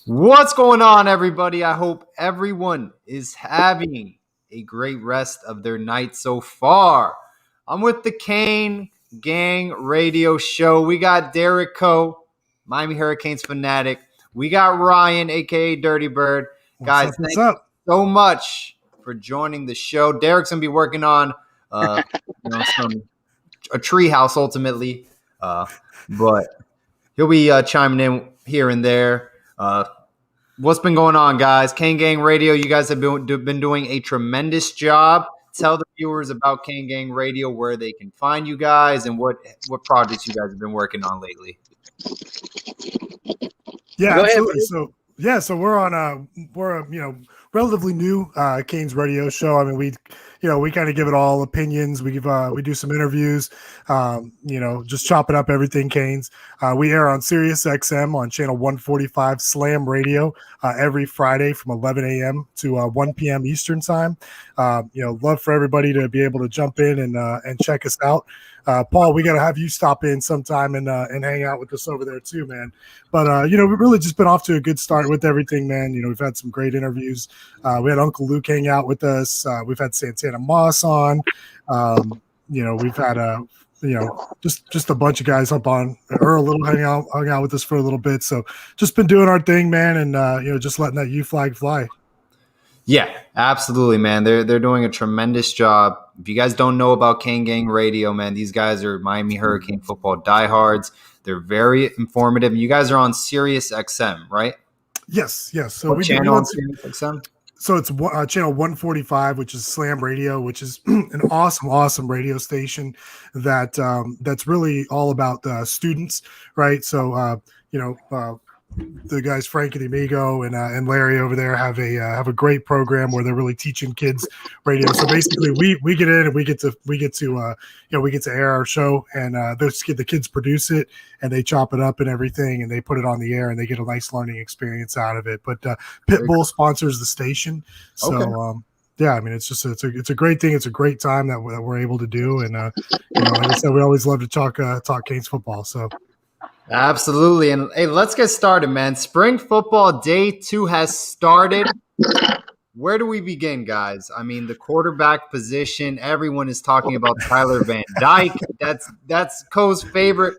What's going on, everybody? I hope everyone is having a great rest of their night so far. I'm with the Kane Gang Radio Show. We got Derek Coe, Miami Hurricanes fanatic. We got Ryan, aka Dirty Bird. What's Guys, up? What's thank you up? so much for joining the show. Derek's gonna be working on, a tree house ultimately, but he'll be chiming in here and there. What's been going on, guys? Kane Gang Radio, you guys have been doing a tremendous job. Tell the viewers about Kane Gang Radio, where they can find you guys, and what projects you guys have been working on lately. Yeah, Go absolutely. Ahead, So we're on we're a relatively new Canes radio show. I mean, we kind of give it all opinions. We do some interviews. Just chop it up everything Canes. We air on Sirius XM on channel 145 Slam Radio every Friday from 11 a.m. to 1 p.m. Eastern time. Love for everybody to be able to jump in and check us out. Paul, we got to have you stop in sometime and hang out with us over there too, man. But we've really just been off to a good start with everything, man. We've had some great interviews. We had Uncle Luke hang out with us. We've had Santana Moss on. We've had just a bunch of guys up on Earl Little hung out with us for a little bit. So just been doing our thing, man, and just letting that Flag fly. Yeah, absolutely, man. They're doing a tremendous job. If you guys don't know about Kane Gang Radio, man, these guys are Miami Hurricane football diehards. They're very informative. You guys are on Sirius XM, right? Yes. So what channel on Sirius XM? So it's channel 145, which is Slam Radio, which is an awesome radio station that's really all about students, right? So the guys Frank and Amigo and Larry over there have a great program where they're really teaching kids radio. So basically, we get in and we get to air our show, and the kids produce it and they chop it up and everything, and they put it on the air and they get a nice learning experience out of it. But Pitbull sponsors the station, so. Okay. Yeah, I mean, it's a great thing. It's a great time that we're able to do, and like I said, we always love to talk Canes football. So. Absolutely. And hey, let's get started, man. Spring football day 2 has started. Where do we begin, guys? I mean, the quarterback position, everyone is talking about Tyler Van Dyke. That's Co's favorite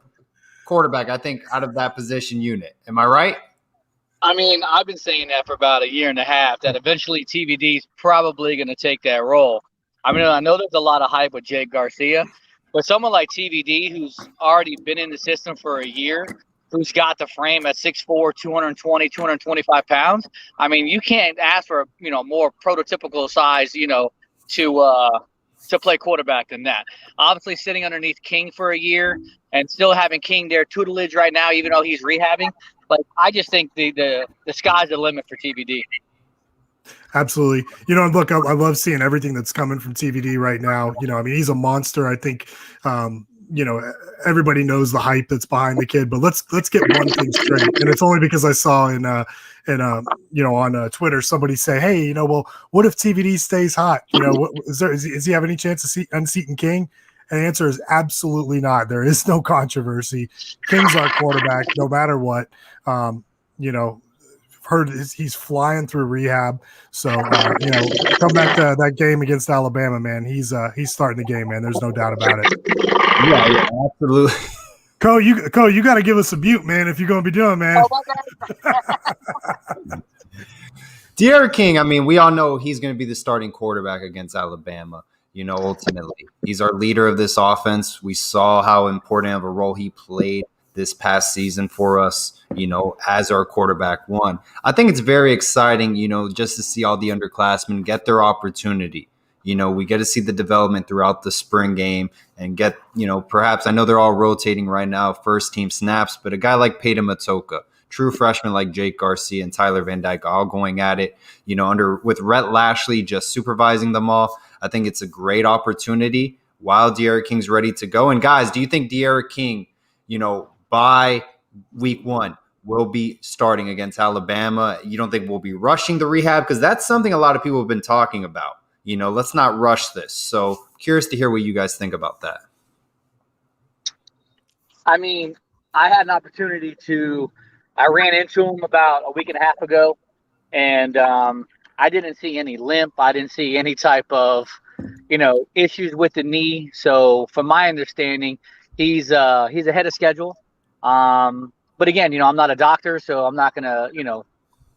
quarterback, I think, out of that position unit. Am I right? I mean, I've been saying that for about a year and a half, that eventually TVD is probably going to take that role. I mean, I know there's a lot of hype with Jake Garcia, but someone like TVD, who's already been in the system for a year, who's got the frame at 6'4", 220, 225 pounds, I mean, you can't ask for, more prototypical size, to play quarterback than that. Obviously, sitting underneath King for a year and still having King their tutelage right now, even though he's rehabbing, I just think the sky's the limit for TVD. Absolutely. Look, I love seeing everything that's coming from TVD right now. I mean, he's a monster. I think, everybody knows the hype that's behind the kid, but let's get one thing straight. And it's only because I saw on Twitter, somebody say, hey, well, what if TVD stays hot? Is he have any chance of unseating King? And the answer is absolutely not. There is no controversy. King's our quarterback, no matter what. Heard he's flying through rehab. So, come back to that game against Alabama, man. He's starting the game, man. There's no doubt about it. Yeah, absolutely. Co, you got to give us a butte, man, if you're going to be doing, man. De'Aaron King, I mean, we all know he's going to be the starting quarterback against Alabama. Ultimately, he's our leader of this offense. We saw how important of a role he played this past season for us, as our quarterback one. I think it's very exciting, just to see all the underclassmen get their opportunity. We get to see the development throughout the spring game and get, perhaps, I know they're all rotating right now, first team snaps, but a guy like Peyton Matoka, true freshman like Jake Garcia and Tyler Van Dyke all going at it, with Rhett Lashley just supervising them all. I think it's a great opportunity while De'Aaron King's ready to go. And guys, do you think De'Aaron King, by week 1 will be starting against Alabama? You don't think we'll be rushing the rehab? Because that's something a lot of people have been talking about. Let's not rush this. So curious to hear what you guys think about that. I mean, I had an opportunity to I ran into him about a week and a half ago, and I didn't see any limp. I didn't see any type of, issues with the knee. So, from my understanding, he's ahead of schedule. But again, I'm not a doctor, so I'm not gonna,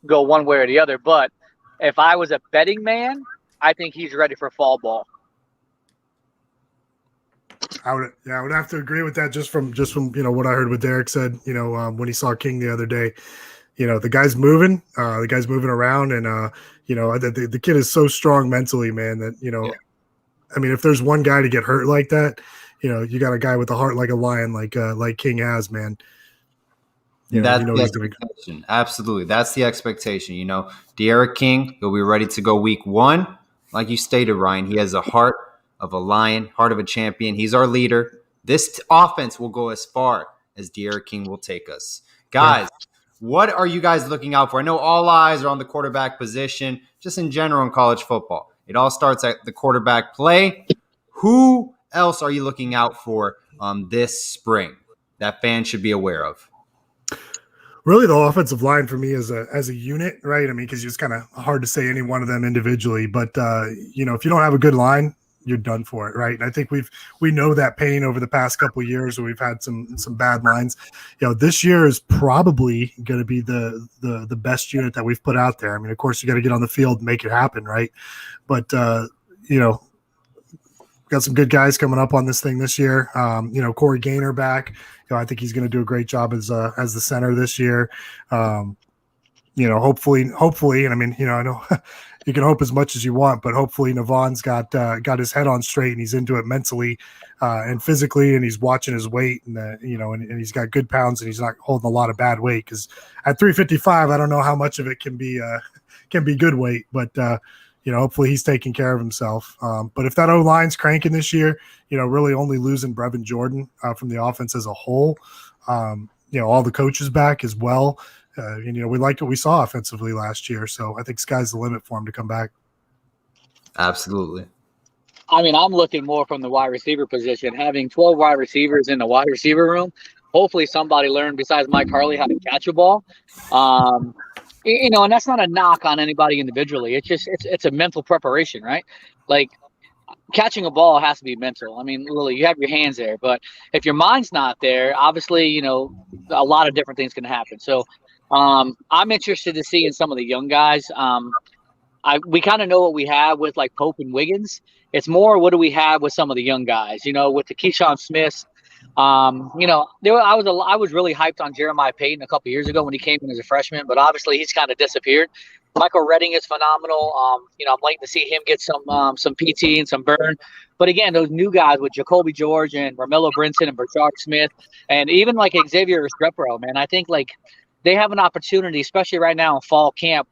go one way or the other. But if I was a betting man, I think he's ready for fall ball. I would have to agree with that just from what I heard what Derek said, when he saw King the other day. The guy's moving around, and the kid is so strong mentally, man, that I mean, if there's one guy to get hurt like that, you got a guy with a heart like a lion, like King has, man. That's the expectation. Absolutely. That's the expectation. De'Ara King, he'll be ready to go week 1. Like you stated, Ryan, he has a heart of a lion, heart of a champion. He's our leader. This offense will go as far as De'Ara King will take us. Guys, what are you guys looking out for? I know all eyes are on the quarterback position, just in general in college football. It all starts at the quarterback play. Who else are you looking out for this spring that fans should be aware of? Really, the offensive line for me as a unit, right? I mean, because it's kind of hard to say any one of them individually, but if you don't have a good line, you're done for it, right? And I think we know that pain over the past couple of years where we've had some bad lines. This year is probably going to be the best unit that we've put out there. I mean, of course, you got to get on the field and make it happen, right? But got some good guys coming up on this thing this year. Corey Gaynor back. I think he's going to do a great job as the center this year. Hopefully, and I mean, I know you can hope as much as you want, but hopefully Navon's got his head on straight and he's into it mentally and physically, and he's watching his weight, and and he's got good pounds and he's not holding a lot of bad weight, because at 355, I don't know how much of it can be good weight, but hopefully he's taking care of himself. But if that O-line's cranking this year, really only losing Brevin Jordan from the offense as a whole, all the coaches back as well. We liked what we saw offensively last year. So I think sky's the limit for him to come back. Absolutely. I mean, I'm looking more from the wide receiver position. Having 12 wide receivers in the wide receiver room, hopefully somebody learned besides Mike Harley how to catch a ball. And that's not a knock on anybody individually. It's just it's a mental preparation, right? Like, catching a ball has to be mental. I mean, literally, you have your hands there, but if your mind's not there, obviously, a lot of different things can happen. So, I'm interested to see in some of the young guys. We kind of know what we have with like Pope and Wiggins. It's more, what do we have with some of the young guys? With the Keyshawn Smiths. I was really hyped on Jeremiah Payton a couple years ago when he came in as a freshman, but obviously he's kind of disappeared. Michael Redding is phenomenal. I'm waiting to see him get some PT and some burn. But again, those new guys with Jacoby George and Romello Brinson and Brashard Smith, and even like Xavier Restrepo, man, I think like they have an opportunity, especially right now in fall camp.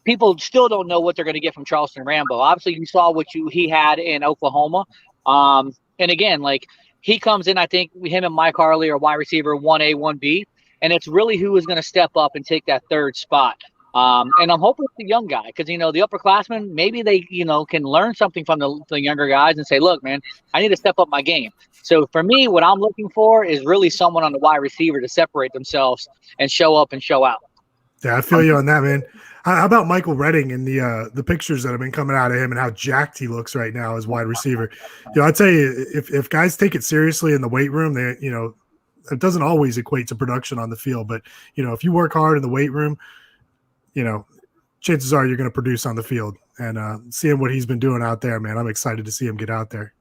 People still don't know what they're going to get from Charleston Rambo. Obviously, you saw what he had in Oklahoma. And again, like, he comes in, I think him and Mike Harley are wide receiver 1A, 1B, and it's really who is going to step up and take that third spot. And I'm hoping it's the young guy, because, the upperclassmen, maybe they, can learn something from the younger guys and say, look, man, I need to step up my game. So for me, what I'm looking for is really someone on the wide receiver to separate themselves and show up and show out. Yeah, I feel you on that, man. How about Michael Redding and the pictures that have been coming out of him and how jacked he looks right now as wide receiver? I'd tell you, if guys take it seriously in the weight room, they, it doesn't always equate to production on the field, but if you work hard in the weight room, chances are you're going to produce on the field. And seeing what he's been doing out there, man, I'm excited to see him get out there.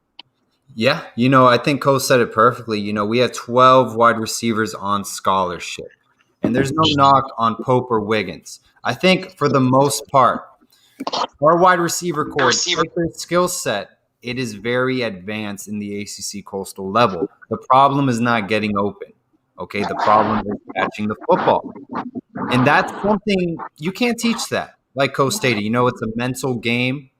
Yeah, I think Coach said it perfectly. We had 12 wide receivers on scholarship, and there's no knock on Pope or Wiggins. I think for the most part, our wide receiver core, skill set, it is very advanced in the ACC Coastal level. The problem is not getting open. Okay, the problem is catching the football. And that's something you can't teach that. Like Coach stated, it's a mental game,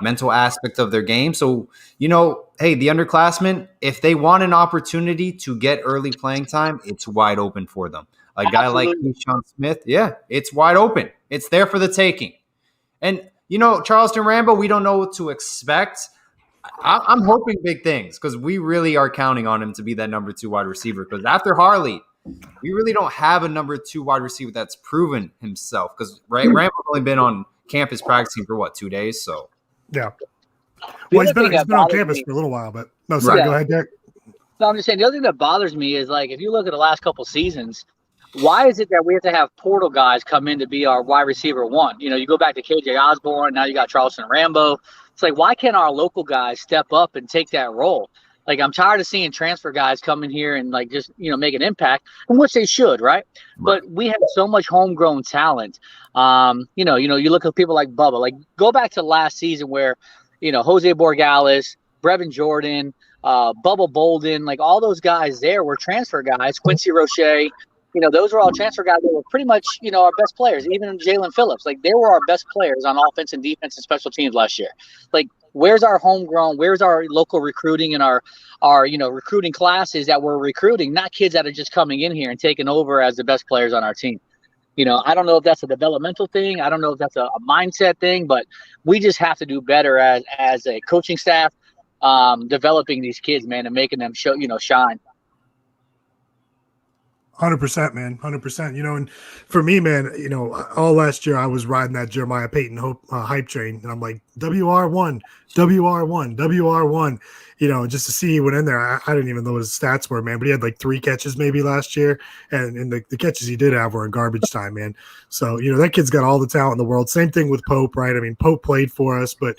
mental aspect of their game. So, hey, the underclassmen, if they want an opportunity to get early playing time, it's wide open for them. A guy like Keyshawn Smith, yeah, it's wide open. It's there for the taking. And, Charleston Rambo, we don't know what to expect. I'm hoping big things, because we really are counting on him to be that number 2 wide receiver. Because after Harley, we really don't have a number 2 wide receiver that's proven himself because Randall's only been on campus practicing for 2 days. So yeah. The Well, other he's thing been on that campus bothers me- for a little while, but no, sorry, Right. go ahead, Derek. No, I'm just saying the other thing that bothers me is like if you look at the last couple seasons, why is it that we have to have portal guys come in to be our wide receiver one? You go back to KJ Osborne, now you got Charleston Rambo. It's like why can't our local guys step up and take that role? Like I'm tired of seeing transfer guys come in here and like just make an impact, and which they should, right? But we have so much homegrown talent. You look at people like Bubba. Like go back to last season where, Jose Borgales, Brevin Jordan, Bubba Bolden, like all those guys there were transfer guys. Quincy Roche, those were all transfer guys that were pretty much, our best players. Even Jalen Phillips, like they were our best players on offense and defense and special teams last year. Like, where's our homegrown? Where's our local recruiting and our recruiting classes that we're recruiting? Not kids that are just coming in here and taking over as the best players on our team. I don't know if that's a developmental thing. I don't know if that's a mindset thing, but we just have to do better as a coaching staff, developing these kids, man, and making them shine. 100%, man. 100%. And for me, man, all last year I was riding that Jeremiah Payton hype train, and I'm like, WR1, WR1, WR1, just to see he went in there. I didn't even know what his stats were, man, but he had like 3 catches maybe last year, and the catches he did have were in garbage time, man. So, that kid's got all the talent in the world. Same thing with Pope, right? I mean, Pope played for us, but,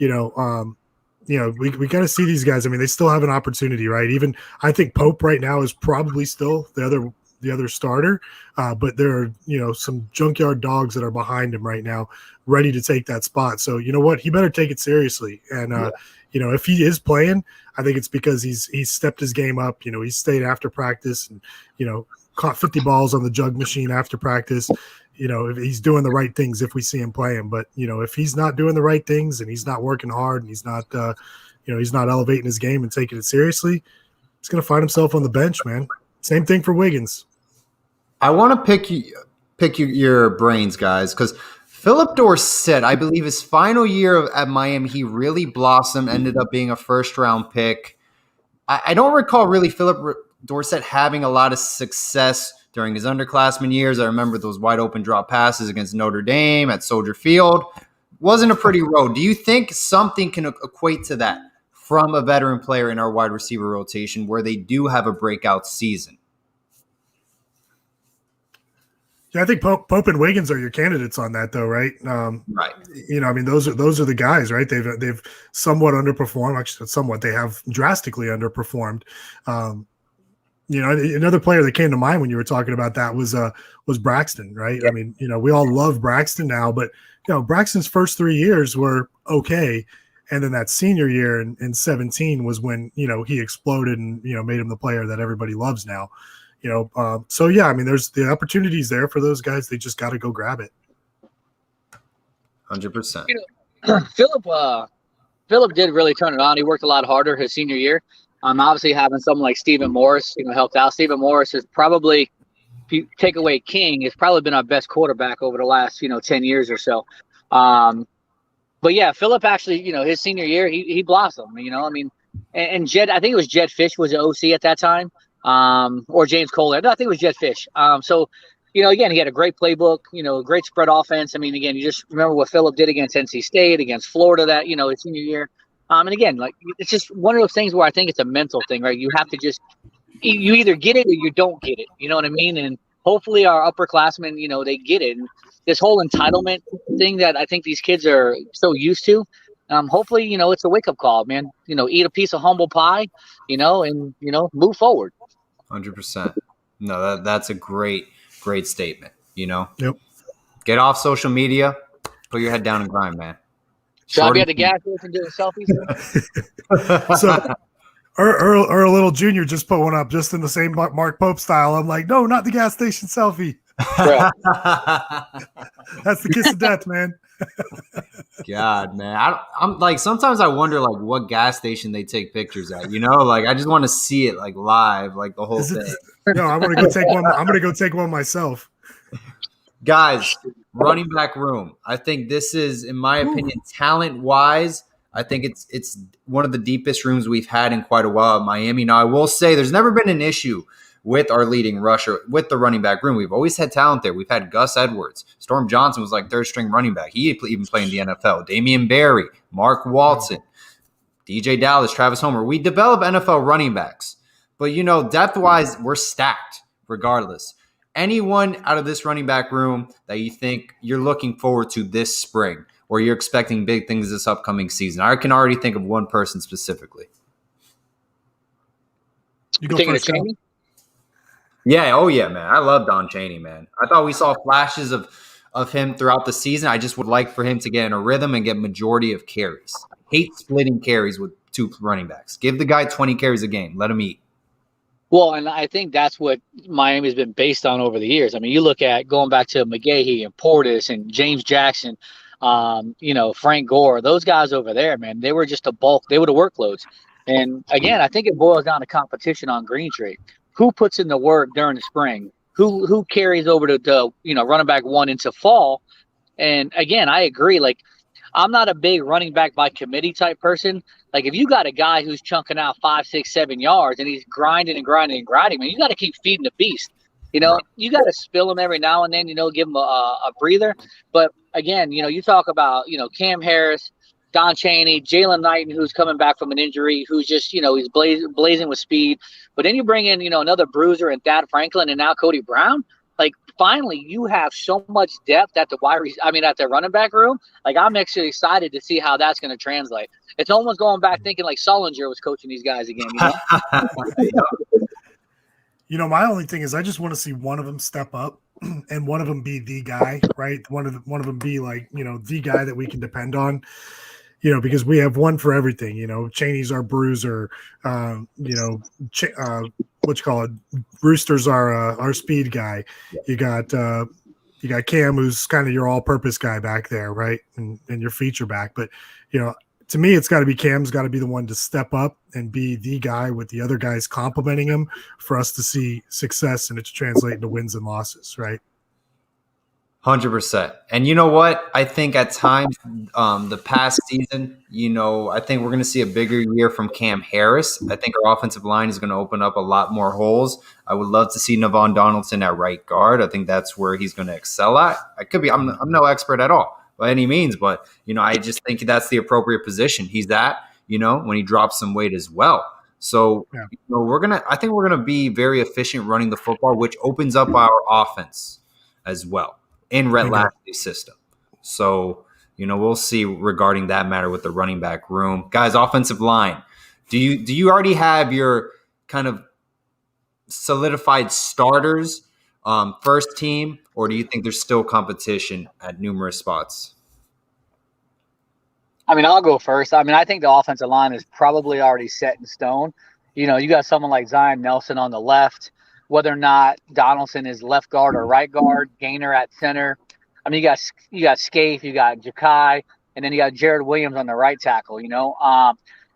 we got to see these guys. I mean, they still have an opportunity, right? Even I think Pope right now is probably still the other starter, but there are some junkyard dogs that are behind him right now, ready to take that spot. So you know what, he better take it seriously. And if he is playing, I think it's because he's stepped his game up. He's stayed after practice and caught 50 balls on the jug machine after practice. If he's doing the right things, if we see him playing, but if he's not doing the right things and he's not working hard and he's not, he's not elevating his game and taking it seriously, he's going to find himself on the bench, man. Same thing for Wiggins. I want to pick your brains, guys, because Philip Dorsett, I believe his final year at Miami, he really blossomed, ended up being a first-round pick. I don't recall really Philip Dorsett having a lot of success during his underclassmen years. I remember those wide-open drop passes against Notre Dame at Soldier Field. Wasn't a pretty road. Do you think something can equate to that from a veteran player in our wide receiver rotation where they do have a breakout season? Yeah, I think Pope and Wiggins are your candidates on that, though, right? Right. I mean, those are the guys, right? They've somewhat underperformed. Actually, somewhat they have drastically underperformed. Another player that came to mind when you were talking about that was Braxton, right? Yeah. I mean, we all love Braxton now, but Braxton's first 3 years were okay, and then that senior year in 17 was when he exploded and made him the player that everybody loves now. So yeah, I mean, there's the opportunities there for those guys. They just got to go grab it. 100%. Philip did really turn it on. He worked a lot harder his senior year. Obviously having someone like Stephen Morris, helped out. Stephen Morris is probably, if you take away King, has probably been our best quarterback over the last 10 years or so. But yeah, Philip actually, his senior year, he blossomed. I mean, and Jed, I think it was Jed Fish was the OC at that time. Or James Kohler. No, I think it was Jed Fish. So, again, he had a great playbook, great spread offense. I mean, again, you just remember what Philip did against NC State, against Florida that, his senior year. And again, like it's just one of those things where I think it's a mental thing, right? You have to you either get it or you don't get it. You know what I mean? And hopefully our upperclassmen, they get it. And this whole entitlement thing that I think these kids are so used to, hopefully, it's a wake-up call, man. Eat a piece of humble pie, and, move forward. 100%. No, that's a great statement. Yep. Get off social media, put your head down and grind, man. Should I be at the gas station doing selfies? So Earl Little Jr. just put one up just in the same Mark Pope style. I'm like, no, not the gas station selfie. That's the kiss of death, man. God, man. I'm like, sometimes I wonder like what gas station they take pictures at, like I just want to see it like live, like the whole thing. No, I want to go take one. I'm going to go take one myself. Guys, running back room. I think this is, in my opinion, talent wise, I think it's one of the deepest rooms we've had in quite a while at Miami. Now, I will say there's never been an issue with our leading rusher, with the running back room. We've always had talent there. We've had Gus Edwards. Storm Johnson was like third string running back. He even played in the NFL. Damian Barry, Mark Walton, DJ Dallas, Travis Homer. We develop NFL running backs. But, depth-wise, we're stacked regardless. Anyone out of this running back room that you think you're looking forward to this spring or you're expecting big things this upcoming season? I can already think of one person specifically. You go first, Jamie? Yeah, oh yeah, man. I love Don Chaney, man. I thought we saw flashes of him throughout the season. I just would like for him to get in a rhythm and get majority of carries. I hate splitting carries with two running backs. Give the guy 20 carries a game. Let him eat. Well, and I think that's what Miami's been based on over the years. I mean, you look at going back to McGahee and Portis and James Jackson, Frank Gore, those guys over there, man, they were just a bulk. They were the workloads. And again, I think it boils down to competition on Green Tree. Who puts in the work during the spring? Who carries over to running back one into fall? And again, I agree. Like, I'm not a big running back by committee type person. Like, if you got a guy who's chunking out 5, 6, 7 yards and he's grinding, man, you got to keep feeding the beast. You got to spill him every now and then, give him a breather. But again, you talk about, Cam Harris, Don Chaney, Jalen Knighton, who's coming back from an injury, who's just, he's blazing with speed. But then you bring in, another bruiser and Thad Franklin and now Cody Brown. Like, finally, you have so much depth at the running back room. Like, I'm actually excited to see how that's going to translate. It's almost going back thinking like Sullinger was coaching these guys again. My only thing is I just want to see one of them step up and one of them be the guy, right? One of them be like, the guy that we can depend on. Because we have one for everything. Chaney's our bruiser. Rooster's our speed guy. You got Cam, who's kind of your all-purpose guy back there, right? And your feature back. But to me, it's got to be Cam's got to be the one to step up and be the guy with the other guys complimenting him for us to see success and it to translate into wins and losses, right? 100%. And you know what? I think at times, the past season, I think we're going to see a bigger year from Cam Harris. I think our offensive line is going to open up a lot more holes. I would love to see Navon Donaldson at right guard. I think that's where he's going to excel at. I'm no expert at all by any means, but, I just think that's the appropriate position. He's at, when he drops some weight as well. So, yeah. I think we're going to be very efficient running the football, which opens up our offense as well in Rhett Lashley's system. So, we'll see regarding that matter with the running back room. Guys, offensive line. Do you already have your kind of solidified starters, first team, or do you think there's still competition at numerous spots? I mean, I'll go first. I mean, I think the offensive line is probably already set in stone. You got someone like Zion Nelson on the left, whether or not Donaldson is left guard or right guard, Gainer at center. I mean, you got Scaife, you got Ja'Kai, and then you got Jared Williams on the right tackle,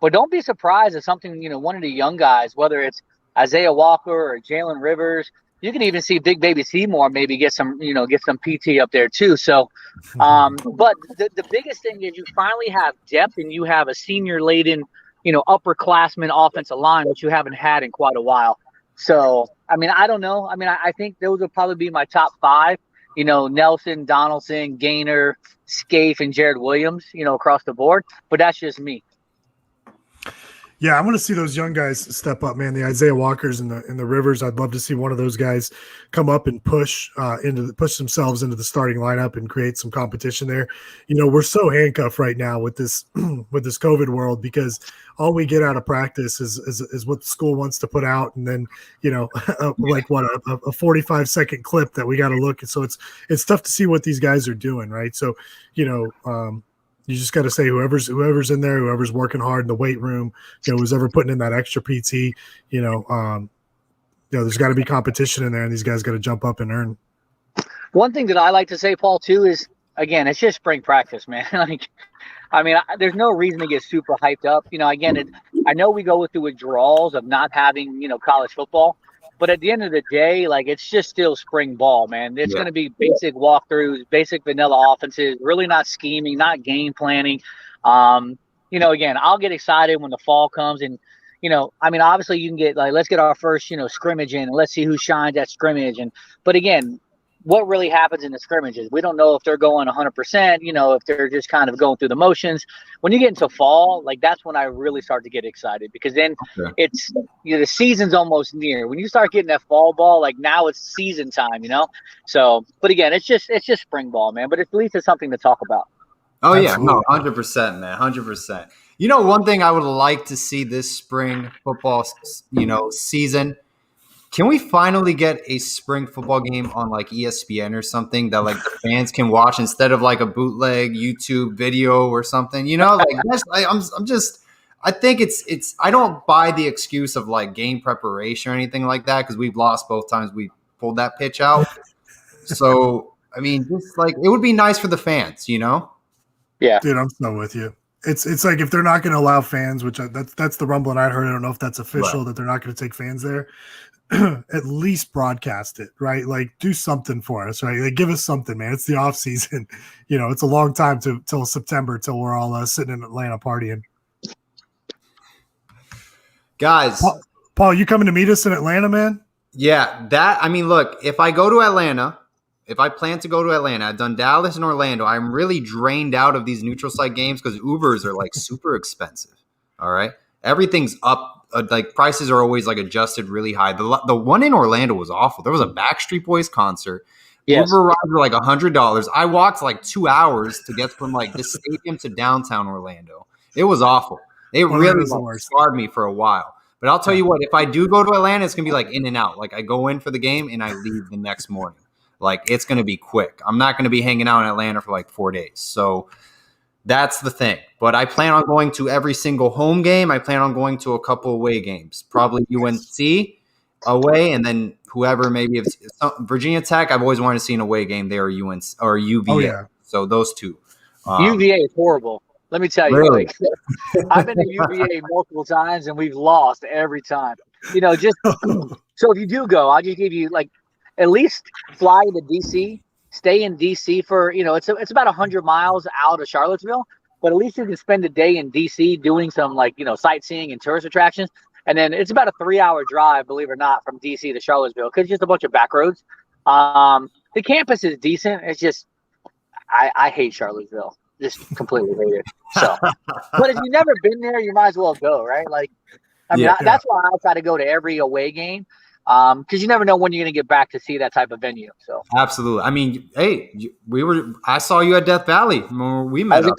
But don't be surprised if something, one of the young guys, whether it's Isaiah Walker or Jalen Rivers, you can even see Big Baby Seymour maybe get some PT up there too. So, but the biggest thing is you finally have depth and you have a senior-laden, upperclassman offensive line, which you haven't had in quite a while. So, I mean, I don't know. I mean, I think those will probably be my top 5, Nelson, Donaldson, Gainer, Scaife, and Jared Williams, across the board. But that's just me. Yeah, I want to see those young guys step up, man. The Isaiah Walkers and the Rivers. I'd love to see one of those guys come up and push themselves into the starting lineup and create some competition there. We're so handcuffed right now with this COVID world because all we get out of practice is what the school wants to put out, and then a 45-second clip that we got to look at. So it's tough to see what these guys are doing, right? So you just got to say whoever's in there, whoever's working hard in the weight room, who's ever putting in that extra PT, there's got to be competition in there, and these guys got to jump up and earn. One thing that I like to say, Paul, too, is again, it's just spring practice, man. There's no reason to get super hyped up. I know we go through withdrawals of not having, college football. But at the end of the day, it's just still spring ball, man. It's going to be basic walkthroughs, basic vanilla offenses, really not scheming, not game planning. Again, I'll get excited when the fall comes and, I mean, obviously you can get like, let's get our first, scrimmage in and let's see who shines at scrimmage. But again, what really happens in the scrimmages? We don't know if they're going 100%, if they're just kind of going through the motions. When you get into fall, like that's when I really start to get excited, because then it's, the season's almost near. When you start getting that fall ball, like now it's season time, So, but again, it's just spring ball, man. But at least it's something to talk about. Oh, absolutely. Yeah, no, 100%, man, 100%. One thing I would like to see this spring football, season, can we finally get a spring football game on like ESPN or something that like the fans can watch instead of like a bootleg YouTube video or something? I think it's I don't buy the excuse of like game preparation or anything like that, because we've lost both times we pulled that pitch out. So I mean, just like it would be nice for the fans, Yeah, dude, I'm so with you. It's like if they're not going to allow fans, which that's the rumbling I heard. I don't know if that's official, that they're not going to take fans there. At least broadcast it, right? Like do something for us, right? Like give us something, man. It's the off season. It's a long time till September, till we're all sitting in Atlanta partying. Guys, Paul, you coming to meet us in Atlanta, man? Yeah, look, if I go to Atlanta, if I plan to go to Atlanta, I've done Dallas and Orlando. I'm really drained out of these neutral site games because Ubers are like super expensive. All right. Everything's up. Like prices are always like adjusted really high. The one in Orlando was awful. There was a Backstreet Boys concert. Yes. Uber rides were like $100. I walked like 2 hours to get from like the stadium to downtown Orlando. It was awful. It really scarred me for a while. But I'll tell you what, if I do go to Atlanta, it's going to be like in and out. Like I go in for the game and I leave the next morning. Like it's going to be quick. I'm not going to be hanging out in Atlanta for like 4 days. So that's the thing. But I plan on going to every single home game. I plan on going to a couple away games, probably UNC away, and then whoever, maybe if Virginia Tech. I've always wanted to see an away game there, or UNC or UVA. Oh, yeah. So those two. UVA is horrible. Let me tell you. Really? I've been to UVA multiple times, and we've lost every time. Just so if you do go, I'll just give you like at least fly to DC. Stay in DC for, it's about 100 miles out of Charlottesville, but at least you can spend a day in DC doing some like, sightseeing and tourist attractions. And then it's about a 3-hour drive, believe it or not, from DC to Charlottesville, because it's just a bunch of back roads. The campus is decent. It's just, I hate Charlottesville. Just completely hate it. So, but if you've never been there, you might as well go, right? Like, that's why I try to go to every away game. Because you never know when you're going to get back to see that type of venue. So absolutely. I mean, hey, I saw you at Death Valley when we met up.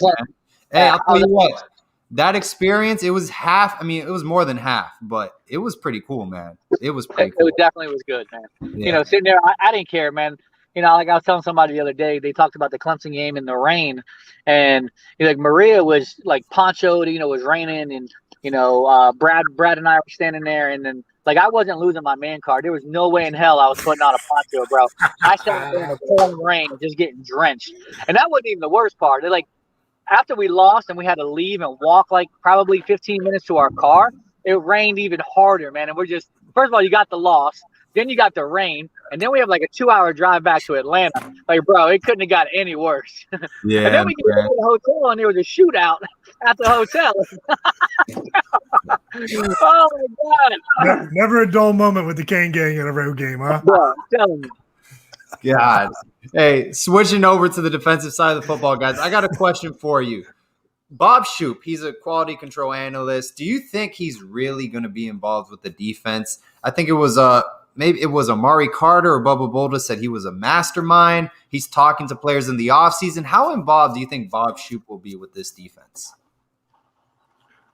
Hey, I'll tell you what, that experience, it was half. I mean, it was more than half, but it was pretty cool, man. It was pretty cool. It definitely was good, man. Yeah. Sitting there, I didn't care, man. Like I was telling somebody the other day, they talked about the Clemson game in the rain, and like Maria was like ponchoed, it was raining, and Brad and I were standing there, and then like I wasn't losing my man card. There was no way in hell I was putting on a poncho, bro. I sat there in the pouring rain, just getting drenched, and that wasn't even the worst part. They're like, after we lost and we had to leave and walk like probably 15 minutes to our car, it rained even harder, man. And we're just, first of all, you got the loss. Then you got the rain, and then we have like a 2-hour drive back to Atlanta. Like, bro, it couldn't have got any worse. Yeah. And then we get to the hotel, and there was a shootout at the hotel. Oh my God! Never a dull moment with the Kane gang at a road game, huh? Bro, I'm telling you. God. Hey, switching over to the defensive side of the football, guys. I got a question for you. Bob Shoop, he's a quality control analyst. Do you think he's really going to be involved with the defense? I think it was maybe it was Amari Carter or Bubba Bolden said he was a mastermind. He's talking to players in the offseason. How involved do you think Bob Shoop will be with this defense?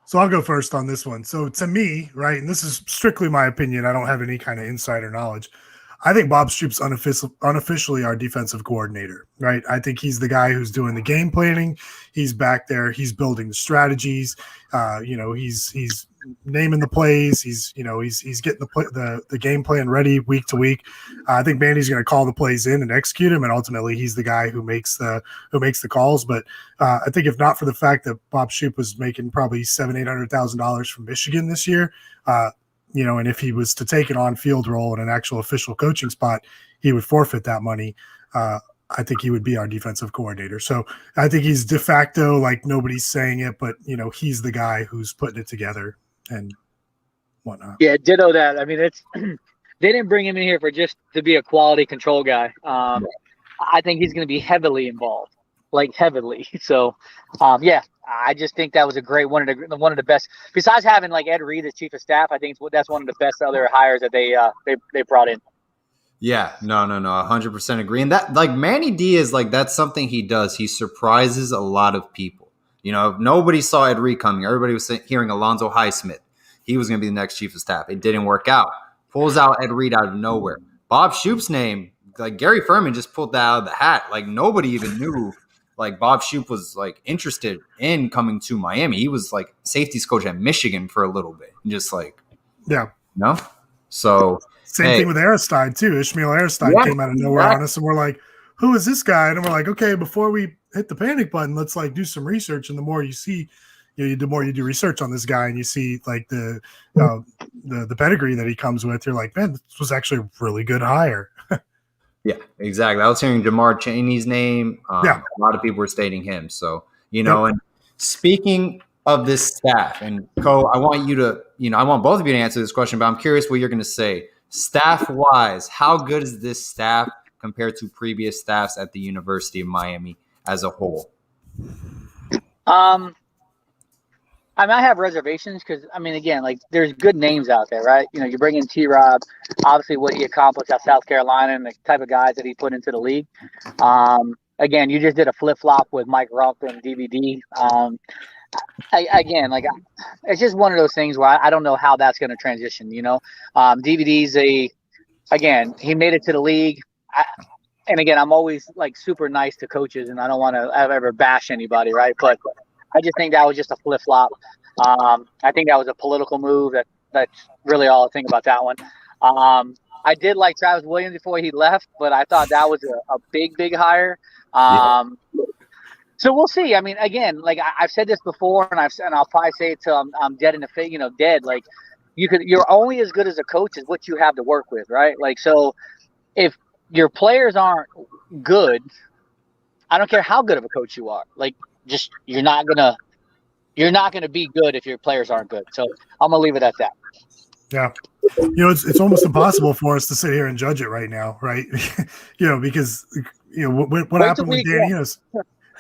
So I'll go first on this one. So to me, right, and this is strictly my opinion, I don't have any kind of insider knowledge. I think Bob Shoop's unofficially our defensive coordinator, right? I think he's the guy who's doing the game planning. He's back there. He's building the strategies. He's naming the plays. He's getting the game plan ready week to week. I think Mandy's going to call the plays in and execute them, and ultimately he's the guy who makes the calls. But I think if not for the fact that Bob Shoop was making probably $700,000-$800,000 from Michigan this year, and if he was to take an on-field role in an actual official coaching spot, he would forfeit that money. I think he would be our defensive coordinator. So I think he's de facto, like nobody's saying it, but he's the guy who's putting it together. And whatnot. Yeah, ditto that. I mean, it's they didn't bring him in here for just to be a quality control guy. I think he's going to be heavily involved, like heavily. So, yeah, I just think that was a great one of the best. Besides having like Ed Reed as chief of staff, I think that's one of the best other hires that they brought in. Yeah, no, 100% agree. And that, like, Manny Diaz, like, that's something he does. He surprises a lot of people. You know, nobody saw Ed Reed coming. Everybody was hearing Alonzo Highsmith. He was going to be the next chief of staff. It didn't work out. Pulls out Ed Reed out of nowhere. Bob Shoop's name, like, Gary Furman just pulled that out of the hat. Like, nobody even knew, like, Bob Shoop was, like, interested in coming to Miami. He was, like, safeties coach at Michigan for a little bit. Just, like, yeah. No? So... Same thing with Aristide, too. Ishmael Aristide came out of nowhere on us, and we're like, who is this guy? And we're like, okay, before we hit the panic button, let's, like, do some research. And the more you see, the more you do research on this guy and you see, like, the pedigree that he comes with, you're like, man, this was actually a really good hire. Yeah, exactly. I was hearing Jamar Chaney's name. A lot of people were stating him. So, and speaking of this staff, and Co, I want you to, I want both of you to answer this question, but I'm curious what you're going to say. Staff-wise, how good is this staff compared to previous staffs at the University of Miami as a whole? I might have reservations because, I mean, again, like, there's good names out there, right? You bring in T-Rob, obviously what he accomplished at South Carolina and the type of guys that he put into the league. Again, you just did a flip-flop with Mike Rump and DVD. It's just one of those things where I don't know how that's going to transition. DVD's again, he made it to the league. And again, I'm always like super nice to coaches, and I don't want to ever bash anybody, right? But I just think that was just a flip flop. I think that was a political move. That's really all I think about that one. I did like Travis Williams before he left, but I thought that was a big hire. So we'll see. I mean, again, like I've said this before, and I'll probably say it till I'm dead in the face. Dead. Like you're only as good as a coach as what you have to work with, right? Like, so if your players aren't good, I don't care how good of a coach you are. Like, just you're not gonna be good if your players aren't good. So I'm gonna leave it at that. Yeah. It's almost impossible for us to sit here and judge it right now, right? Because what happened with Danny Enos.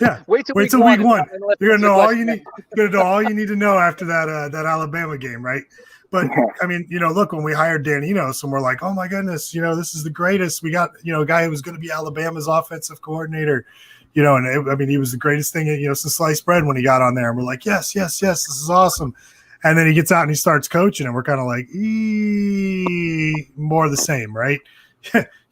Yeah, wait till week one. You're gonna know all you need. You're gonna know all you need to know after that Alabama game, right? But I mean, look, when we hired Dan Enos, and we're like, oh my goodness, this is the greatest. We got a guy who was going to be Alabama's offensive coordinator, and he was the greatest thing since sliced bread when he got on there. And we're like, yes, this is awesome. And then he gets out and he starts coaching, and we're kind of like, more of the same, right?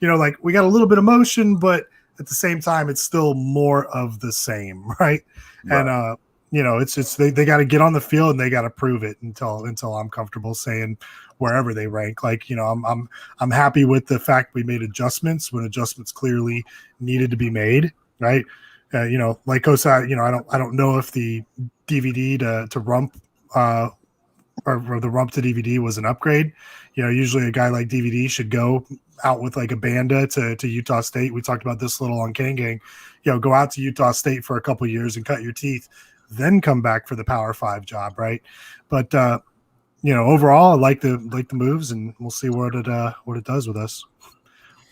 Like we got a little bit of motion, but at the same time, it's still more of the same, right? And it's they got to get on the field and they got to prove it until I'm comfortable saying wherever they rank. Like I'm happy with the fact we made adjustments when adjustments clearly needed to be made, right? Like Kosa, I don't know if the DVD to Rump or the Rump to DVD was an upgrade. Usually a guy like DVD should go out with like a Banda to Utah State. We talked about this a little on Kane Gang. Go out to Utah State for a couple of years and cut your teeth, then come back for the Power 5 job, right? But overall, I like the moves, and we'll see what it does with us.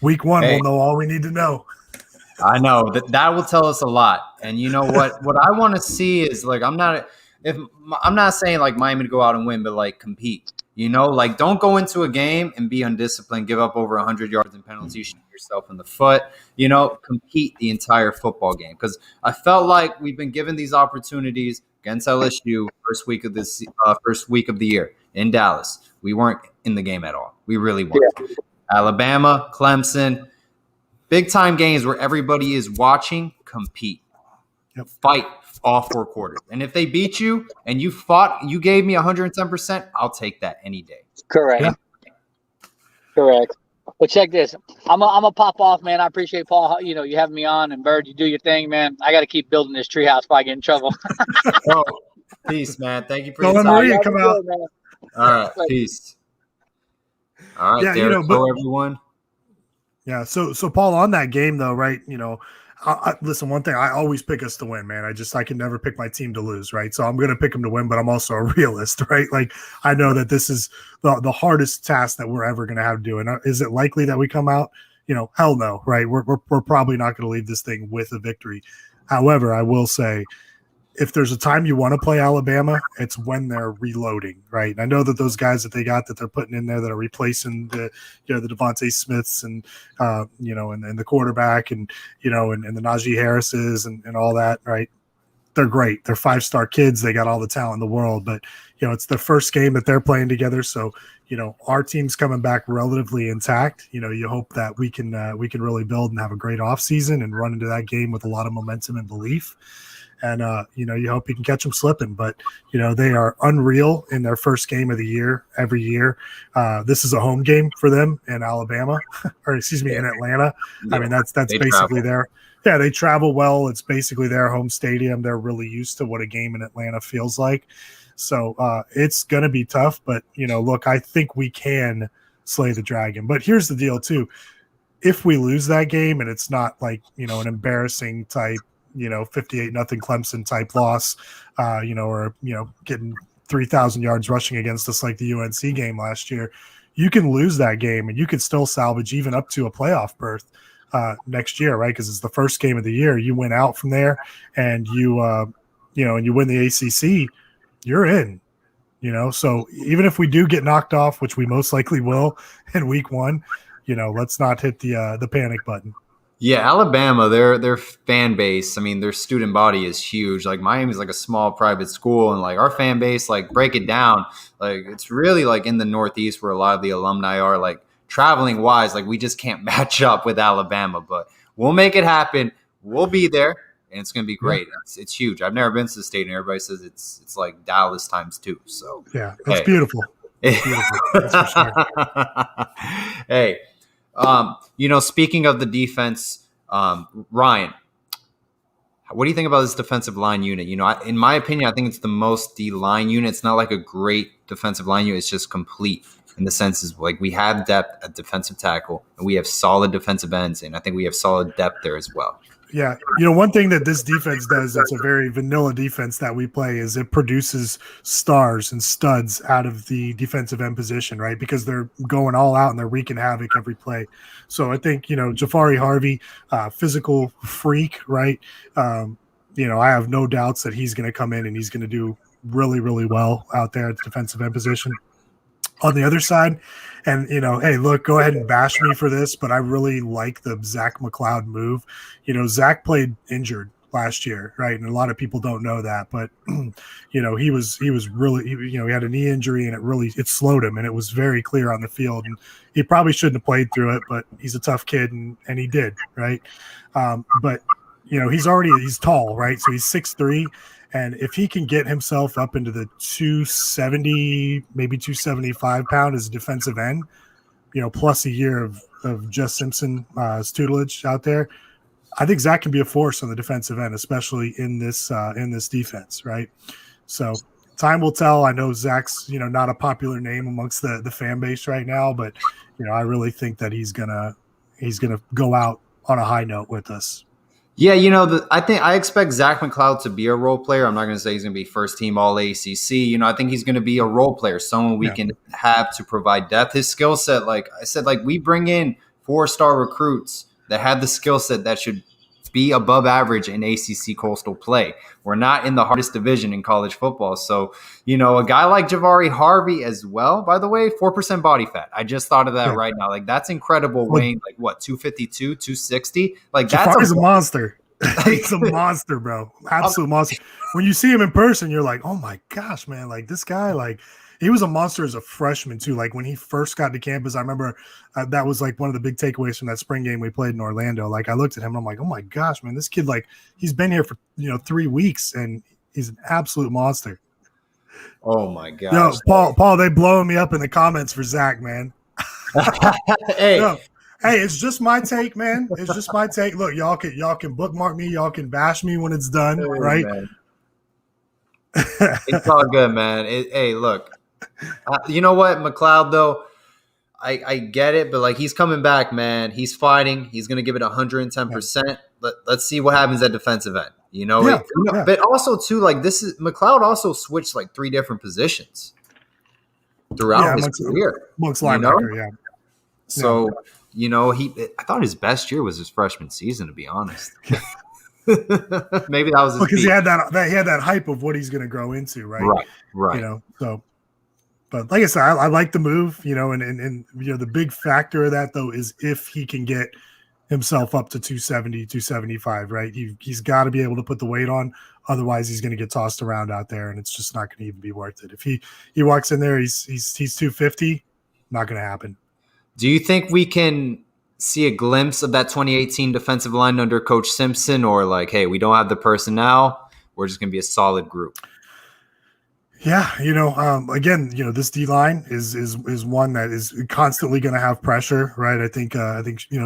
Week one, we'll know all we need to know. I know that will tell us a lot. And you know what? What I want to see is like I'm not saying like Miami to go out and win, but like compete. Like don't go into a game and be undisciplined, give up over 100 yards in penalties, shoot yourself in the foot. Compete the entire football game, because I felt like we've been given these opportunities against LSU first week of the year in Dallas. We weren't in the game at all. We really weren't. Yeah. Alabama, Clemson, big time games where everybody is watching. Compete, fight all 4 quarters. And if they beat you and you fought, you gave me 110%, I'll take that any day. Correct. Yeah. Correct. But check this. I'm a pop off, man. I appreciate Paul. You having me on, and Bird, you do your thing, man. I got to keep building this treehouse before I get in trouble. Oh, peace, man. Thank you for your time. Maria, come out. Good, all right, peace. All right, there go everyone. Yeah. So Paul, on that game though, right? You know, listen, one thing, I always pick us to win, man. I can never pick my team to lose, right? So I'm going to pick them to win, but I'm also a realist, right? Like I know that this is the hardest task that we're ever going to have to do. And is it likely that we come out? You know, hell no, right? We're probably not going to leave this thing with a victory. However, I will say, if there's a time you want to play Alabama, it's when they're reloading, right? And I know that those guys that they got that they're putting in there that are replacing the Devontae Smiths and and the quarterback and and the Najee Harrises and all that, right? They're great. They're 5-star kids. They got all the talent in the world, but it's their first game that they're playing together. So our team's coming back relatively intact. You hope that we can really build and have a great offseason and run into that game with a lot of momentum and belief. And, you hope you can catch them slipping. But, they are unreal in their first game of the year every year. This is a home game for them in Alabama, or excuse me, in Atlanta. Yeah. I mean, that's basically their – yeah, they travel well. It's basically their home stadium. They're really used to what a game in Atlanta feels like. So it's going to be tough. But, look, I think we can slay the dragon. But here's the deal, too. If we lose that game and it's not like, an embarrassing type, 58-0 Clemson type loss, or getting 3,000 yards rushing against us like the UNC game last year, you can lose that game and you can still salvage even up to a playoff berth next year, right? Because it's the first game of the year. You win out from there and you win the ACC, you're in. So even if we do get knocked off, which we most likely will in week 1, let's not hit the panic button. Yeah, Alabama, their fan base, I mean, their student body is huge. Like Miami's like a small private school, and like our fan base, like break it down, like it's really like in the Northeast where a lot of the alumni are. Like traveling wise, like we just can't match up with Alabama, but we'll make it happen. We'll be there, and it's gonna be great. Yeah. It's huge. I've never been to the state, and everybody says it's like Dallas times 2. So yeah, it's beautiful. It's beautiful. That's for sure. Hey. Speaking of the defense, Ryan, what do you think about this defensive line unit? In my opinion, I think it's the most D-line unit. It's not like a great defensive line unit. It's just complete in the sense is like we have depth at defensive tackle and we have solid defensive ends, and I think we have solid depth there as well. Yeah. One thing that this defense does that's a very vanilla defense that we play is it produces stars and studs out of the defensive end position, right? Because they're going all out and they're wreaking havoc every play. So I think, Jafari Harvey, physical freak, right? I have no doubts that he's going to come in and he's going to do really, really well out there at the defensive end position. On the other side, and hey, look, go ahead and bash me for this, but I really like the Zach McLeod move. Zach played injured last year, right? And a lot of people don't know that, but he was really, he had a knee injury and it slowed him, and it was very clear on the field. And he probably shouldn't have played through it, but he's a tough kid, and he did, right? But he's tall, right? So he's 6'3". And if he can get himself up into the 270, maybe 275 pound as a defensive end, plus a year of Jess Simpson tutelage out there, I think Zach can be a force on the defensive end, especially in this defense, right? So time will tell. I know Zach's not a popular name amongst the fan base right now, but I really think that he's gonna go out on a high note with us. Yeah, I expect Zach McLeod to be a role player. I'm not going to say he's going to be first team all ACC. I think he's going to be a role player, someone we can have to provide depth. His skill set, like I said, like we bring in 4-star recruits that have the skill set that should be above average in ACC coastal play. We're not in the hardest division in college football. So, a guy like Jafari Harvey as well, by the way, 4% body fat. I just thought of that right now. Like that's incredible weighing, like what, 252, 260? Like Jafari's a monster. He's a monster, bro. Absolute monster. When you see him in person, you're like, oh my gosh, man. Like this guy, like he was a monster as a freshman too. Like when he first got to campus, I remember that was like one of the big takeaways from that spring game we played in Orlando. Like I looked at him and I'm like, oh my gosh, man, this kid, like he's been here for 3 weeks and he's an absolute monster. Oh my gosh. Yo, Paul, they blowing me up in the comments for Zach, man. Hey. Hey, it's just my take, man. It's just my take. Look, y'all can bookmark me, y'all can bash me when it's done, right? It's all good, man. Hey, look. You know what, McLeod, though? I get it, but like he's coming back, man. He's fighting. He's going to give it 110%. Let's see what happens at defensive end. But also too, like McLeod also switched like 3 different positions throughout his career. Amongst linebacker, So, I thought his best year was his freshman season, to be honest. Maybe that was because he had that hype of what he's going to grow into, right? Right. So. But like I said, I like the move, and the big factor of that, though, is if he can get himself up to 270, 275, right? He's got to be able to put the weight on. Otherwise, he's going to get tossed around out there, and it's just not going to even be worth it. If he walks in there, he's 250, not going to happen. Do you think we can see a glimpse of that 2018 defensive line under Coach Simpson, or like, hey, we don't have the personnel, we're just going to be a solid group? Yeah, again, this D line is one that is constantly going to have pressure, right? I think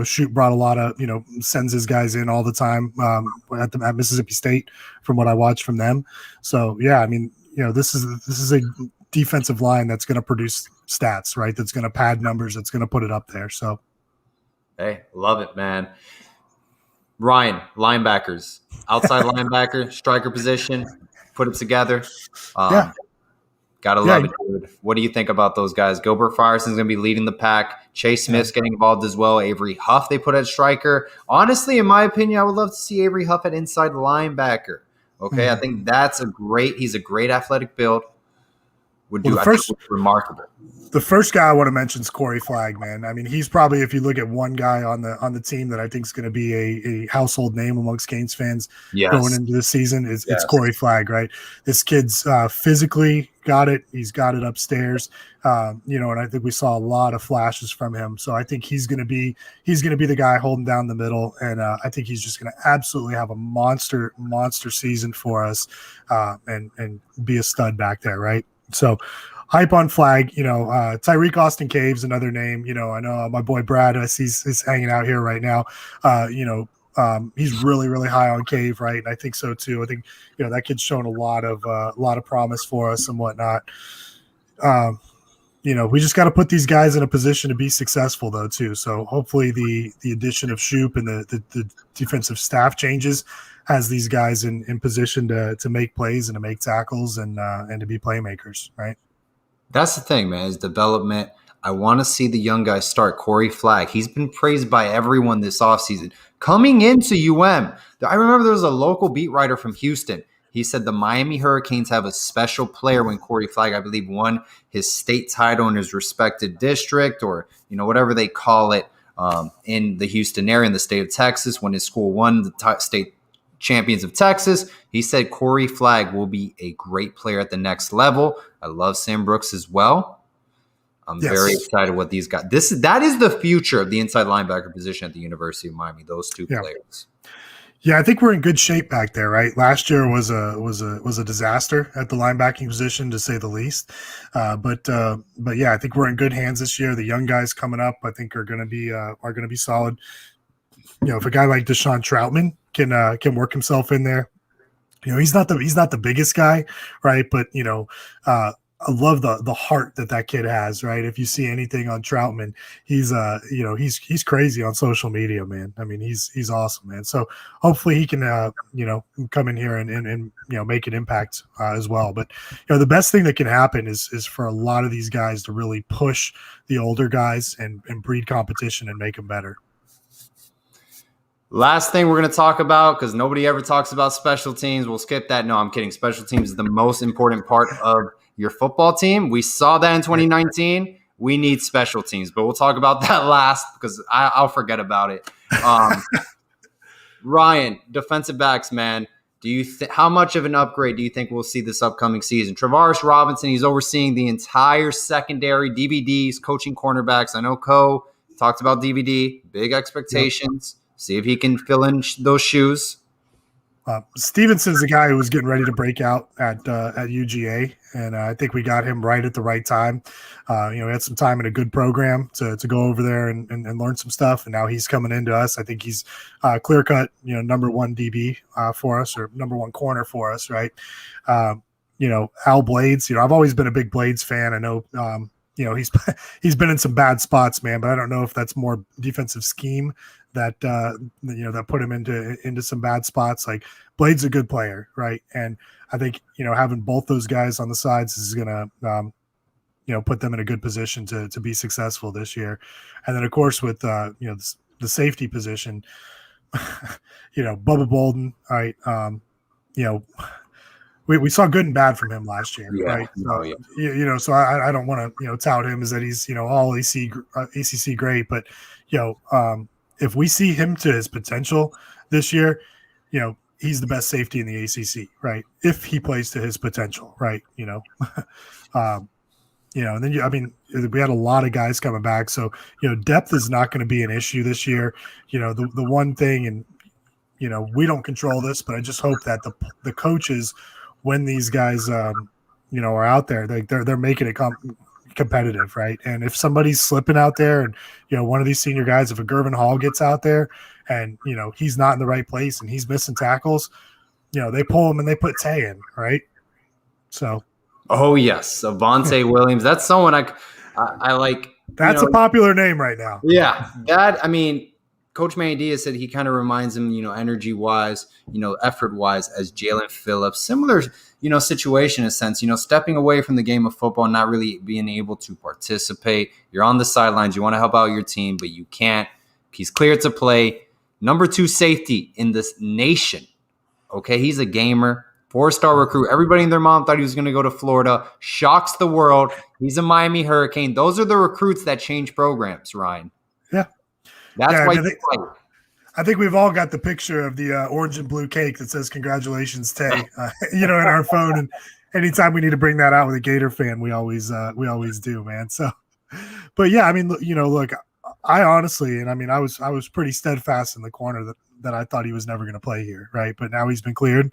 Shoot brought a lot of sends his guys in all the time at Mississippi State, from what I watched from them. So yeah, I mean, this is a defensive line that's going to produce stats, right? That's going to pad numbers. That's going to put it up there. So, hey, love it, man. Ryan, linebackers, outside linebacker, striker position, put it together. Gotta love it, dude. What do you think about those guys? Gilbert Frierson's going to be leading the pack. Chase Smith's getting involved as well. Avery Huff they put at striker. Honestly, in my opinion, I would love to see Avery Huff at inside linebacker. Okay, I think he's a great athletic build. Remarkable. The first guy I want to mention is Corey Flagg, man. I mean, he's probably, if you look at one guy on the team that I think is going to be a household name amongst Canes fans going into this season, it's Corey Flagg, right? This kid's physically got it. He's got it upstairs, and I think we saw a lot of flashes from him. So I think he's going to be the guy holding down the middle, and I think he's just going to absolutely have a monster season for us, and be a stud back there, right? So. Hype on Flagg, Tyreek Austin Cave's another name. I know my boy Brad, he's hanging out here right now. He's really, really high on Cave, right? And I think so too. I think that kid's shown a lot of promise for us and whatnot. We just got to put these guys in a position to be successful, though, too. So hopefully the addition of Shoop and the defensive staff changes has these guys in position to make plays and to make tackles and to be playmakers, right? That's the thing, man, is development. I want to see the young guys start. Corey Flagg, he's been praised by everyone this offseason. Coming into UM, I remember there was a local beat writer from Houston. He said the Miami Hurricanes have a special player when Corey Flagg, I believe, won his state title in his respected district, or whatever they call it, in the Houston area in the state of Texas, when his school won the state champions of Texas. He said Corey Flagg will be a great player at the next level. I love Sam Brooks as well. I'm very excited what these guys. That is the future of the inside linebacker position at the University of Miami. Those two players. Yeah, I think we're in good shape back there, right? Last year was a disaster at the linebacking position, to say the least. But yeah, I think we're in good hands this year. The young guys coming up, I think, are going to be solid. If a guy like Deshaun Troutman can work himself in there, he's not the biggest guy, right? But I love the heart that kid has, right? If you see anything on Troutman, he's crazy on social media, man. I mean, he's awesome, man. So hopefully he can come in here and make an impact as well. But the best thing that can happen is for a lot of these guys to really push the older guys and breed competition and make them better. Last thing we're going to talk about, because nobody ever talks about special teams. We'll skip that. No, I'm kidding. Special teams is the most important part of your football team. We saw that in 2019. We need special teams, but we'll talk about that last, because I'll forget about it. Ryan, defensive backs, man. How much of an upgrade do you think we'll see this upcoming season? Travaris Robinson, he's overseeing the entire secondary, DVDs, coaching cornerbacks. I know Co talked about DVD, big expectations. Yep. See if he can fill in those shoes. Stevenson's the guy who was getting ready to break out at UGA, and I think we got him right at the right time. He had some time in a good program to go over there and learn some stuff, and now he's coming into us. I think he's clear-cut, number one DB for us, or number one corner for us, right? Al Blades, I've always been a big Blades fan. I know, he's been in some bad spots, man. But I don't know if that's more defensive scheme that that put him into some bad spots. Like Blade's a good player, right? And I think having both those guys on the sides is gonna put them in a good position to be successful this year. And then of course with the safety position, Bubba Bolden, right? We saw good and bad from him last year, right? So, so I don't want to tout him as that he's all ACC great, but if we see him to his potential this year, he's the best safety in the ACC, right? If he plays to his potential, right? And then we had a lot of guys coming back, so depth is not going to be an issue this year. The one thing, and we don't control this, but I just hope that the coaches, when these guys are out there, they're making it competitive, right? And if somebody's slipping out there, and one of these senior guys, if a Gervin Hall gets out there and he's not in the right place and he's missing tackles, they pull him and they put Tay in, right? So. Oh yes, Avonte Williams. That's someone I like. That's a popular name right now. Yeah, Coach Manny Diaz said he kind of reminds him, energy wise, effort wise, as Jalen Phillips. Similar, situation in a sense. Stepping away from the game of football, not really being able to participate. You're on the sidelines. You want to help out your team, but you can't. He's cleared to play. Number 2 safety in this nation. Okay, he's a gamer. 4-star recruit. Everybody and their mom thought he was going to go to Florida. Shocks the world. He's a Miami Hurricane. Those are the recruits that change programs, Ryan. Yeah. That's why I think we've all got the picture of the orange and blue cake that says "Congratulations, Tay," in our phone. And anytime we need to bring that out with a Gator fan, we always do, man. So, but yeah, look, I honestly, and I was pretty steadfast in the corner that I thought he was never going to play here, right? But now he's been cleared,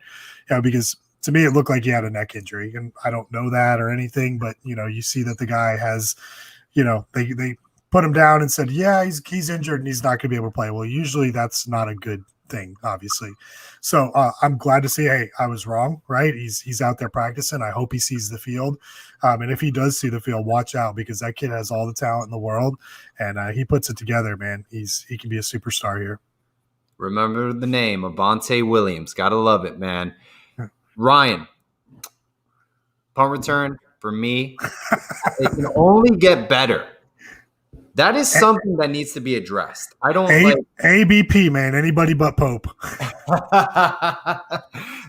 because to me it looked like he had a neck injury, and I don't know that or anything, but you see that the guy has, they put him down and said, yeah, he's injured and he's not going to be able to play. Well, usually that's not a good thing, obviously. So I'm glad to see, hey, I was wrong, right? He's out there practicing. I hope he sees the field. And if he does see the field, watch out, because that kid has all the talent in the world, and he puts it together, man. He can be a superstar here. Remember the name, Avonte Williams. Gotta love it, man. Ryan, punt return for me, it can only get better. That is something that needs to be addressed. I don't like ABP, man. Anybody but Pope.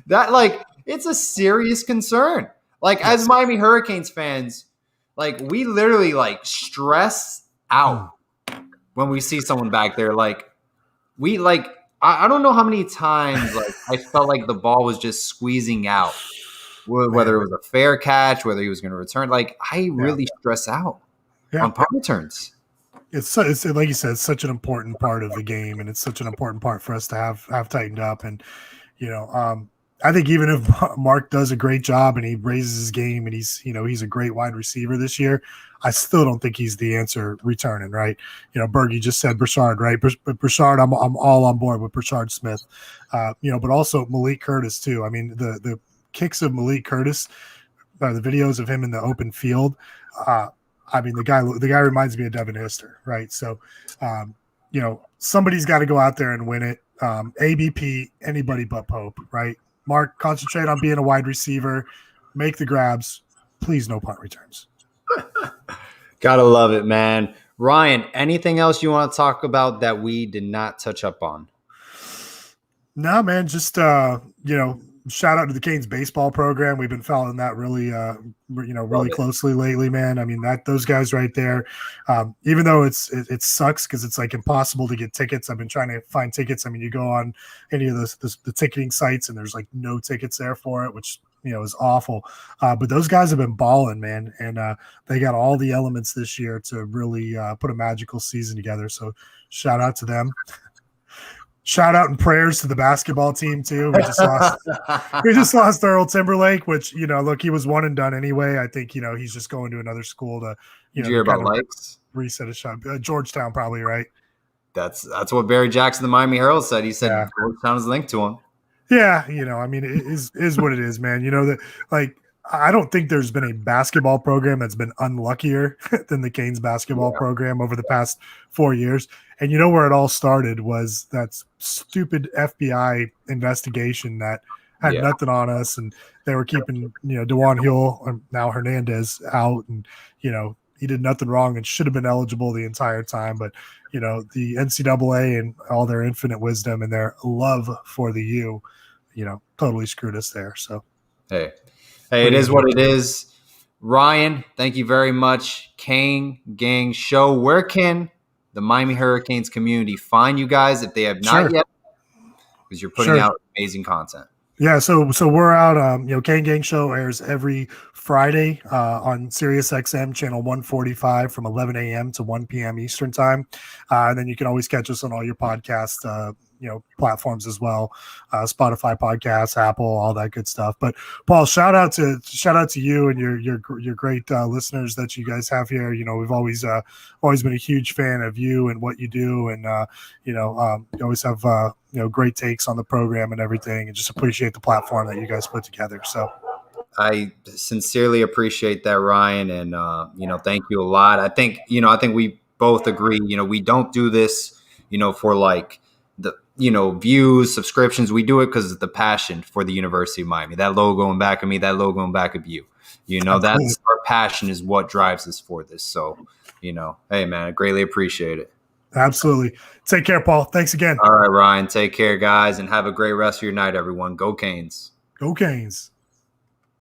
That it's a serious concern. As Miami Hurricanes fans, we literally stress out when we see someone back there. I don't know how many times I felt like the ball was just squeezing out, whether it was a fair catch, whether he was going to return. I really stress out on punt returns. It's like you said, it's such an important part of the game, and it's such an important part for us to have tightened up. And I think even if Mark does a great job and he raises his game and he's a great wide receiver this year, I still don't think he's the answer returning, right? Bergie just said Brashard, right? But Brashard, I'm all on board with Brashard Smith, but also Malik Curtis too. The kicks of Malik Curtis, the videos of him in the open field, the guy reminds me of Devin Hister, right? So, somebody's got to go out there and win it. ABP, anybody but Pope, right? Mark, concentrate on being a wide receiver, make the grabs, please no punt returns. Gotta love it, man. Ryan, anything else you want to talk about that we did not touch up on? No, man, just shout out to the Canes baseball program. We've been following that really closely lately, man. Those guys right there, even though it sucks because it's impossible to get tickets. I've been trying to find tickets. You go on any of the ticketing sites and there's no tickets there for it, which is awful. But those guys have been balling, man, and they got all the elements this year to really put a magical season together. So shout out to them. Shout out and prayers to the basketball team too. We just lost Earl Timberlake, which look, he was one and done anyway. I think he's just going to another school to Did you hear about Likes? Reset his shot. Georgetown, probably, right? That's what Barry Jackson, the Miami Herald, said. He said Georgetown is linked to him. Yeah, it is what it is, man. I don't think there's been a basketball program that's been unluckier than the Canes basketball program over the past 4 years. And you know where it all started was that stupid FBI investigation that had nothing on us, and they were keeping, DeJuan Hill, or now Hernandez, out, and he did nothing wrong and should have been eligible the entire time. But the NCAA and all their infinite wisdom and their love for the U, totally screwed us there. So hey, it is what it is. Ryan, thank you very much. Kane Gang Show. Where can the Miami Hurricanes community find you guys if they have not yet? Because you're putting out amazing content. Yeah, so we're out. Kane Gang Show airs every Friday on Sirius XM channel 145 from 11 a.m. to 1 p.m. Eastern time, and then you can always catch us on all your podcast platforms as well, Spotify podcasts, Apple, all that good stuff. But Paul, shout out to you and your great listeners that you guys have here. We've always been a huge fan of you and what you do, and you always have great takes on the program and everything, and just appreciate the platform that you guys put together. So I sincerely appreciate that, Ryan, and thank you a lot. I think we both agree. We don't do this for like the views, subscriptions. We do it because of the passion for the University of Miami. That logo in back of me, that logo in back of you. That's our passion is what drives us for this. So, hey man, I greatly appreciate it. Absolutely. Take care, Paul. Thanks again. All right, Ryan. Take care, guys, and have a great rest of your night, everyone. Go Canes. Go Canes.